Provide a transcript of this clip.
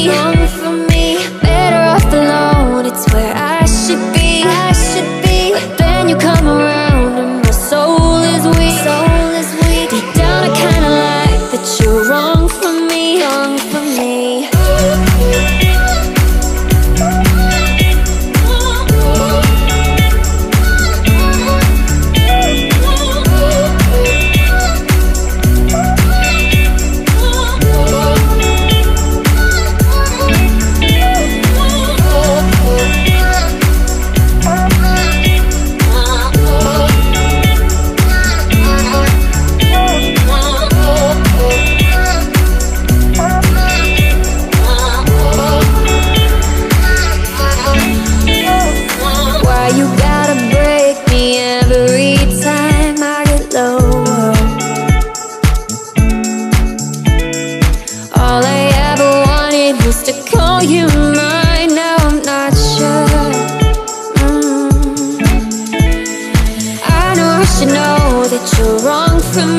wrong for me. Better off alone, it's where I should be. But then you come around and my soul is weak. Deep down I kinda like that you're wrong for me. You gotta break me every time I get low. All I ever wanted was to call you mine. Now I'm not sure. I know I should know that you're wrong for me.